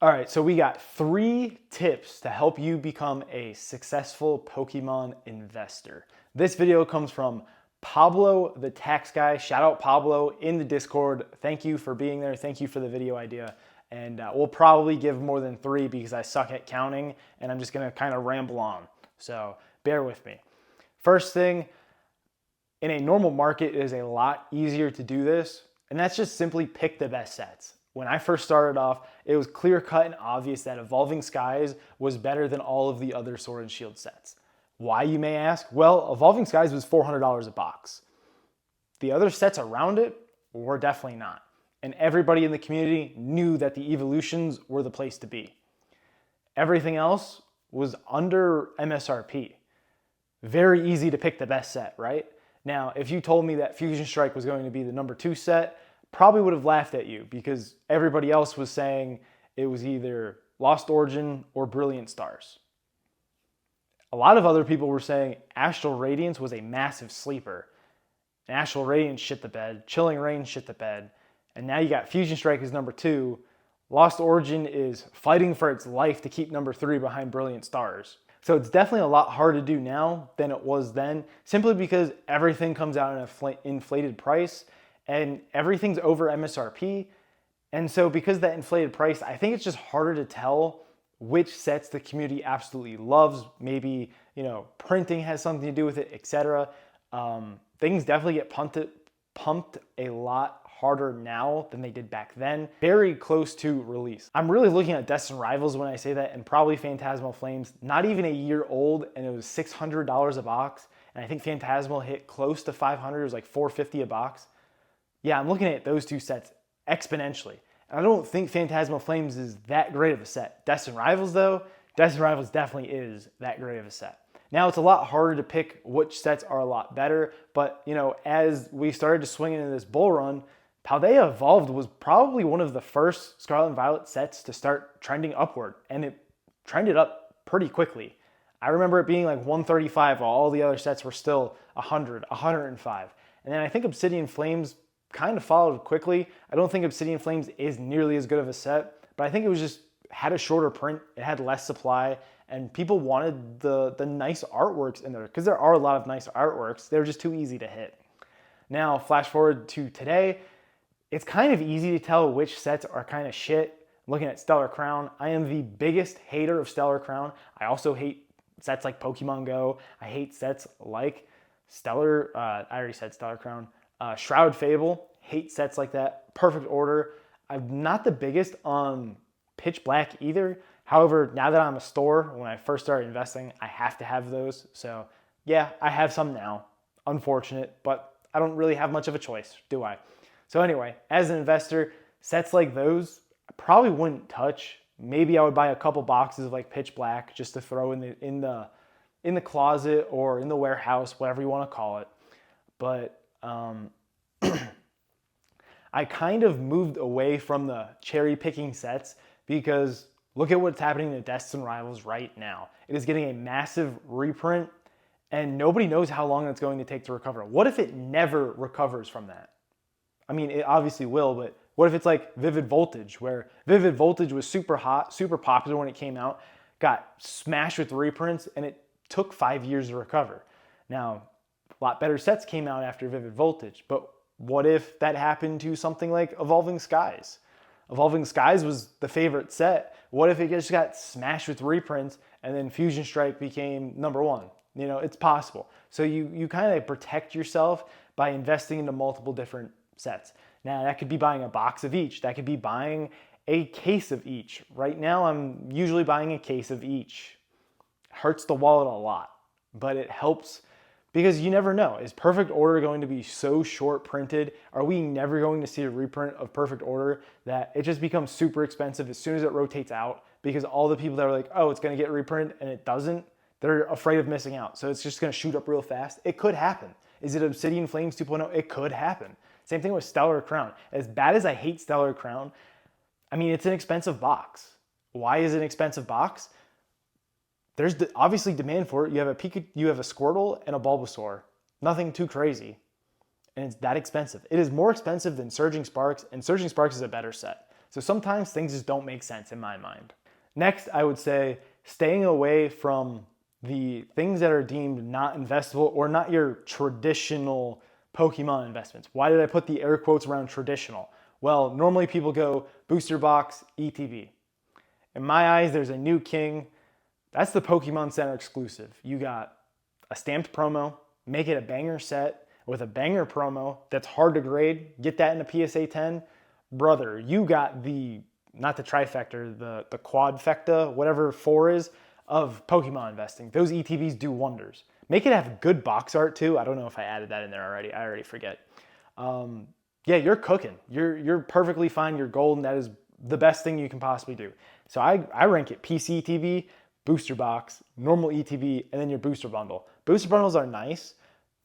All right, so we got 3 tips to help you become a successful Pokemon investor. This video comes from Pablo, the tax guy. Shout out Pablo in the Discord. Thank you for being there. Thank you for the video idea. And we'll probably give more than 3 because I suck at counting and I'm just gonna kind of ramble on. So bear with me. First thing, in a normal market, it is a lot easier to do this, and that's just simply pick the best sets. When I first started off, it was clear cut and obvious that Evolving Skies was better than all of the other Sword and Shield sets. Why, you may ask? Well, Evolving Skies was $400 a box. The other sets around it were definitely not. And everybody in the community knew that the evolutions were the place to be. Everything else was under MSRP. Very easy to pick the best set, right? Now, if you told me that Fusion Strike was going to be the number 2 set, probably would have laughed at you because everybody else was saying it was either Lost Origin or Brilliant Stars. A lot of other people were saying Astral Radiance was a massive sleeper. And Astral Radiance shit the bed, Chilling Reign shit the bed, and now you got Fusion Strike as number 2. Lost Origin is fighting for its life to keep number 3 behind Brilliant Stars. So it's definitely a lot harder to do now than it was then, simply because everything comes out at an inflated price and everything's over MSRP. And so because of that inflated price, I think it's just harder to tell which sets the community absolutely loves. Maybe, printing has something to do with it, etc. Things definitely get pumped a lot harder now than they did back then. Very close to release. I'm really looking at Destined Rivals when I say that, and probably Phantasmal Flames, not even a year old, and it was $600 a box. And I think Phantasmal hit close to 500, it was like $450 a box. Yeah, I'm looking at those 2 sets exponentially. And I don't think Phantasmal Flames is that great of a set. Destined Rivals though, Destined Rivals definitely is that great of a set. Now it's a lot harder to pick which sets are a lot better, but as we started to swing into this bull run, Paldea Evolved was probably one of the first Scarlet and Violet sets to start trending upward, and it trended up pretty quickly. I remember it being like 135 while all the other sets were still 100, 105. And then I think Obsidian Flames kind of followed quickly. I don't think Obsidian Flames is nearly as good of a set, but I think it was just had a shorter print, it had less supply, and people wanted the nice artworks in there because there are a lot of nice artworks. They're just too easy to hit. Now, flash forward to today, it's kind of easy to tell which sets are kind of shit. Looking at Stellar Crown, I am the biggest hater of Stellar Crown. I also hate sets like Pokemon Go. I hate sets like Stellar, I already said Stellar Crown. Shroud Fable, hate sets like that. Perfect Order, I'm not the biggest on Pitch Black either. However, now that I'm a store, when I first started investing, I have to have those. So yeah, I have some now. Unfortunate, but I don't really have much of a choice, do I? So anyway, as an investor, sets like those, I probably wouldn't touch. Maybe I would buy a couple boxes of like Pitch Black just to throw in the closet or in the warehouse, whatever you want to call it. But I kind of moved away from the cherry picking sets because look at what's happening to Destined Rivals right now. It is getting a massive reprint and nobody knows how long it's going to take to recover. What if it never recovers from that? I mean, it obviously will, but what if it's like Vivid Voltage, where Vivid Voltage was super hot, super popular when it came out, got smashed with reprints, and it took 5 years to recover. Now, a lot better sets came out after Vivid Voltage, but what if that happened to something like Evolving Skies? Evolving Skies was the favorite set. What if it just got smashed with reprints and then Fusion Strike became number 1? It's possible. So you kind of protect yourself by investing into multiple different sets. Now, that could be buying a box of each. That could be buying a case of each. Right now, I'm usually buying a case of each. Hurts the wallet a lot, but it helps because you never know. Is Perfect Order going to be so short printed? Are we never going to see a reprint of Perfect Order that it just becomes super expensive as soon as it rotates out? Because all the people that are like, oh, it's going to get reprinted and it doesn't, they're afraid of missing out. So it's just going to shoot up real fast. It could happen. Is it Obsidian Flames 2.0? It could happen. Same thing with Stellar Crown. As bad as I hate Stellar Crown, I mean, it's an expensive box. Why is it an expensive box? There's obviously demand for it. You have a Squirtle and a Bulbasaur. Nothing too crazy. And it's that expensive. It is more expensive than Surging Sparks, and Surging Sparks is a better set. So sometimes things just don't make sense in my mind. Next, I would say staying away from the things that are deemed not investable or not your traditional Pokemon investments. Why did I put the air quotes around traditional? Well, normally people go booster box, ETB. In my eyes, there's a new king. That's the Pokemon Center exclusive. You got a stamped promo, make it a banger set with a banger promo that's hard to grade, get that in a PSA 10. Brother, you got the, not the trifecta, the quadfecta, whatever 4 is, of Pokemon investing. Those ETBs do wonders. Make it have good box art too. I don't know if I added that in there already. I already forget. Yeah, you're cooking. You're perfectly fine. You're golden. That is the best thing you can possibly do. So I rank it PC ETB, booster box, normal ETB, and then your booster bundle. Booster bundles are nice.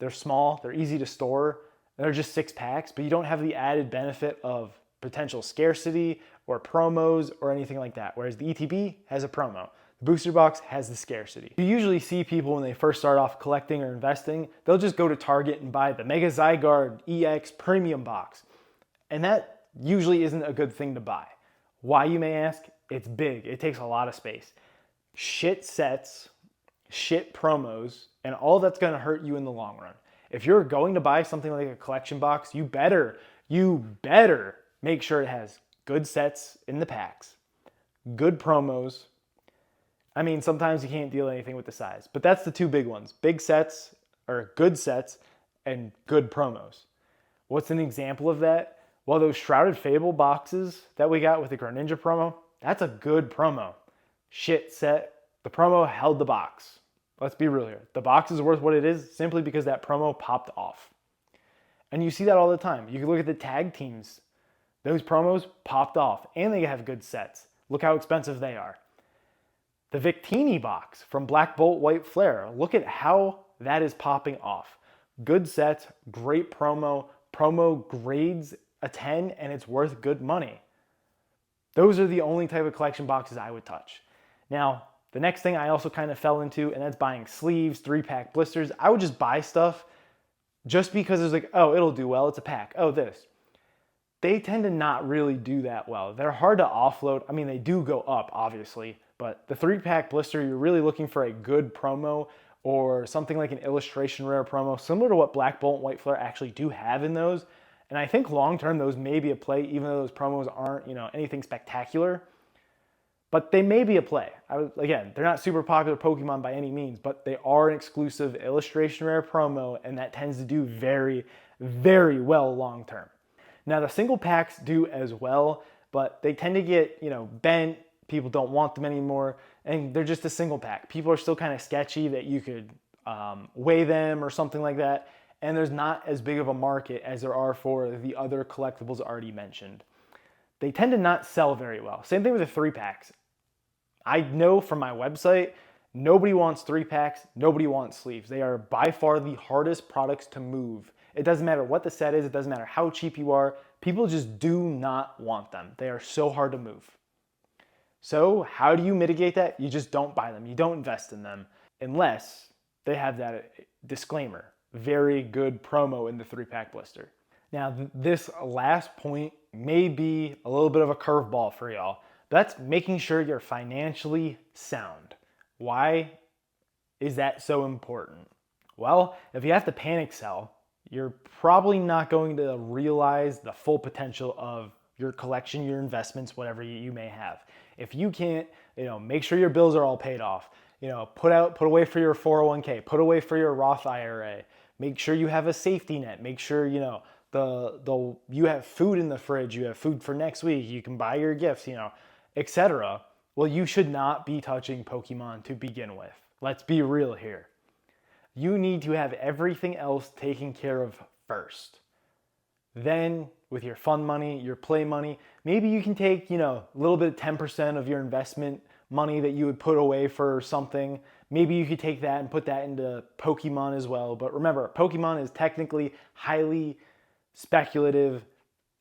They're small. They're easy to store. They're just 6 packs, but you don't have the added benefit of potential scarcity or promos or anything like that. Whereas the ETB has a promo. The booster box has the scarcity. You usually see people when they first start off collecting or investing, they'll just go to Target and buy the Mega Zygarde EX Premium box. And that usually isn't a good thing to buy. Why, you may ask? It's big. It takes a lot of space. Shit sets, shit promos, and all that's going to hurt you in the long run. If you're going to buy something like a collection box, you better make sure it has good sets in the packs, good promos. I mean, sometimes you can't deal anything with the size, but that's the 2 big ones. Big sets, or good sets, and good promos. What's an example of that? Well, those Shrouded Fable boxes that we got with the Greninja promo, that's a good promo. Shit set, the promo held the box. Let's be real here. The box is worth what it is simply because that promo popped off. And you see that all the time. You can look at the tag teams. Those promos popped off, and they have good sets. Look how expensive they are. The Victini box from Black Bolt White Flare. Look at how that is popping off. Good sets, great promo. Promo grades a 10, and it's worth good money. Those are the only type of collection boxes I would touch. Now, the next thing I also kind of fell into, and that's buying sleeves, 3-pack blisters. I would just buy stuff just because it's like, oh, it'll do well. It's a pack. Oh, this. They tend to not really do that well. They're hard to offload. I mean, they do go up, obviously, but the 3-pack blister, you're really looking for a good promo or something like an illustration rare promo, similar to what Black Bolt and White Flare actually do have in those. And I think long-term, those may be a play, even though those promos aren't, anything spectacular. But they may be a play. Again, they're not super popular Pokemon by any means, but they are an exclusive illustration rare promo, and that tends to do very, very well long-term. Now, the single packs do as well, but they tend to get, bent. People don't want them anymore, and they're just a single pack. People are still kind of sketchy that you could weigh them or something like that, and there's not as big of a market as there are for the other collectibles already mentioned. They tend to not sell very well. Same thing with the 3-packs. I know from my website, nobody wants 3-packs, nobody wants sleeves. They are by far the hardest products to move. It doesn't matter what the set is, it doesn't matter how cheap you are, people just do not want them. They are so hard to move. So how do you mitigate that? You just don't buy them. You don't invest in them unless they have that disclaimer. Very good promo in the 3-pack blister. Now, this last point may be a little bit of a curveball for y'all. That's making sure you're financially sound. Why is that so important? Well, if you have to panic sell, you're probably not going to realize the full potential of your collection, your investments, whatever you may have. If you can't, make sure your bills are all paid off. Put away for your 401k, put away for your Roth IRA. Make sure you have a safety net. Make sure, you have food in the fridge, you have food for next week, you can buy your gifts, etc. Well, you should not be touching Pokemon to begin with. Let's be real here. You need to have everything else taken care of first. Then, with your fun money, your play money, maybe you can take, a little bit of 10% of your investment money that you would put away for something. Maybe you could take that and put that into Pokemon as well. But remember, Pokemon is technically highly speculative.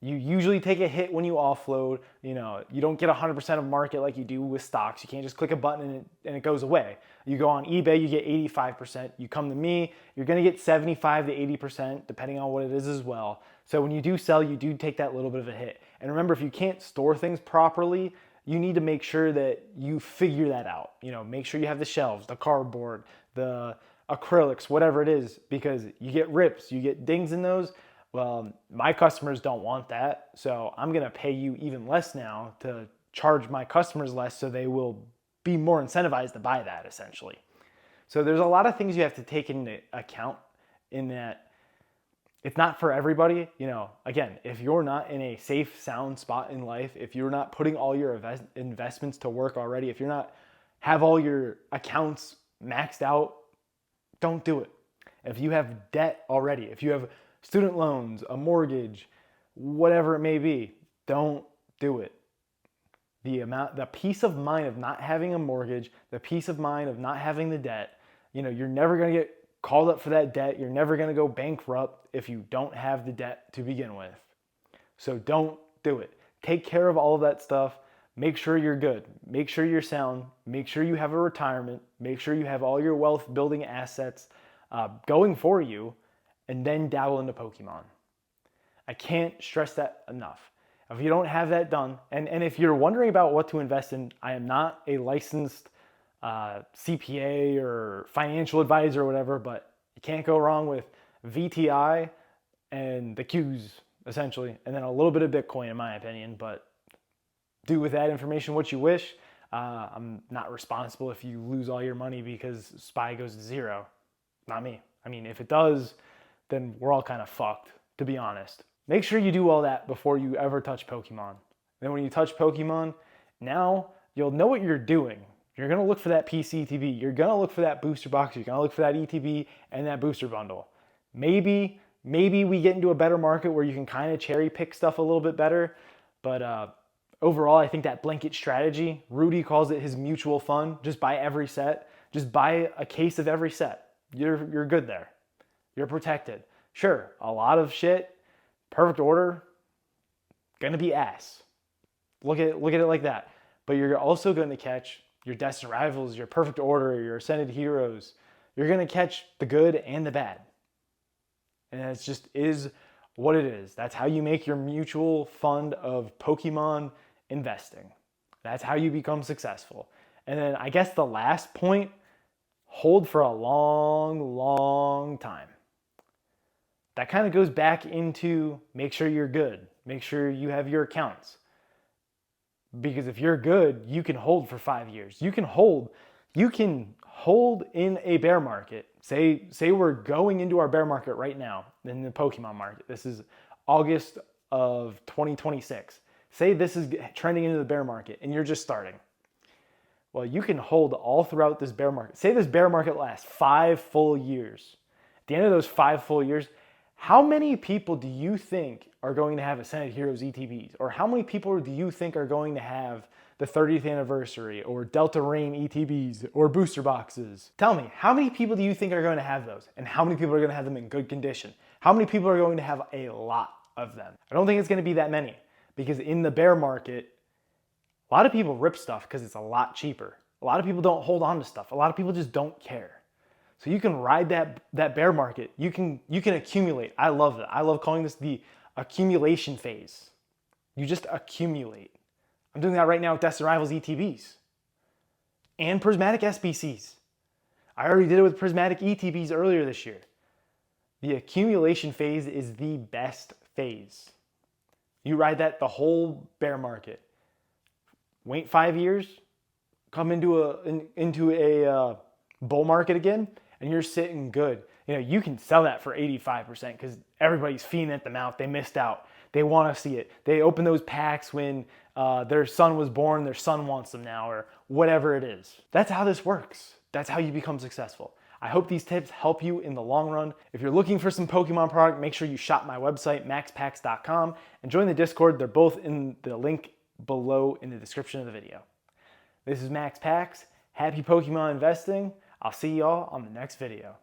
You usually take a hit when you offload. You don't get 100% of market like you do with stocks. You can't just click a button and it goes away. You go on eBay, you get 85%. You come to me, you're going to get 75 to 80%, depending on what it is as well. So when you do sell, you do take that little bit of a hit. And remember, if you can't store things properly, you need to make sure that you figure that out. Make sure you have the shelves, the cardboard, the acrylics, whatever it is, because you get rips, you get dings in those. Well, my customers don't want that, so I'm gonna pay you even less now to charge my customers less, so they will be more incentivized to buy that, essentially. So there's a lot of things you have to take into account in that. It's not for everybody. Again, if you're not in a safe, sound spot in life, if you're not putting all your investments to work already, if you're not have all your accounts maxed out, don't do it. If you have debt already, if you have student loans, a mortgage, whatever it may be, don't do it. The peace of mind of not having a mortgage, the peace of mind of not having the debt, you're never going to get called up for that debt. You're never going to go bankrupt if you don't have the debt to begin with. So don't do it. Take care of all of that stuff. Make sure you're good. Make sure you're sound. Make sure you have a retirement. Make sure you have all your wealth building assets going for you, and then dabble into Pokemon. I can't stress that enough. If you don't have that done, and if you're wondering about what to invest in, I am not a licensed CPA or financial advisor or whatever, but you can't go wrong with VTI and the Qs, essentially, and then a little bit of Bitcoin, in my opinion. But do with that information what you wish. I'm not responsible if you lose all your money because SPY goes to zero. Not me. I mean, if it does, then we're all kind of fucked, to be honest. Make sure you do all that before you ever touch Pokemon. Then when you touch Pokemon, now you'll know what you're doing. You're going to look for that PC ETB. You're going to look for that booster box. You're going to look for that ETB and that booster bundle. Maybe we get into a better market where you can kind of cherry pick stuff a little bit better. But overall, I think that blanket strategy, Rudy calls it his mutual fund. Just buy every set. Just buy a case of every set. You're good there. You're protected. Sure, a lot of shit, perfect order, gonna be ass. Look at it like that. But you're also gonna catch your Destined Rivals, your perfect order, your Ascended Heroes. You're gonna catch the good and the bad. And it just is what it is. That's how you make your mutual fund of Pokemon investing. That's how you become successful. And then I guess the last point, hold for a long, long time. That kind of goes back into make sure you're good. Make sure you have your accounts. Because if you're good, you can hold for 5 years. You can hold in a bear market. Say we're going into our bear market right now in the Pokemon market. This is August of 2026. Say this is trending into the bear market and you're just starting. Well, you can hold all throughout this bear market. Say this bear market lasts 5 full years. At the end of those 5 full years, how many people do you think are going to have Ascended Heroes ETBs? Or how many people do you think are going to have the 30th anniversary or Delta Rain ETBs or booster boxes? Tell me, how many people do you think are going to have those? And how many people are going to have them in good condition? How many people are going to have a lot of them? I don't think it's going to be that many, because in the bear market, a lot of people rip stuff because it's a lot cheaper. A lot of people don't hold on to stuff. A lot of people just don't care. So you can ride that bear market. You can accumulate. I love that. I love calling this the accumulation phase. You just accumulate. I'm doing that right now with Destined Rivals ETBs and Prismatic SBCs. I already did it with Prismatic ETBs earlier this year. The accumulation phase is the best phase. You ride that the whole bear market. Wait 5 years, come into a bull market again, and you're sitting good. You can sell that for 85% because everybody's fiending at the mouth. They missed out. They want to see it. They open those packs when their son was born, their son wants them now, or whatever it is. That's how this works. That's how you become successful. I hope these tips help you in the long run. If you're looking for some Pokemon product, make sure you shop my website, maxpacks.com, and join the Discord. They're both in the link below in the description of the video. This is Max Packs. Happy Pokemon investing. I'll see y'all on the next video.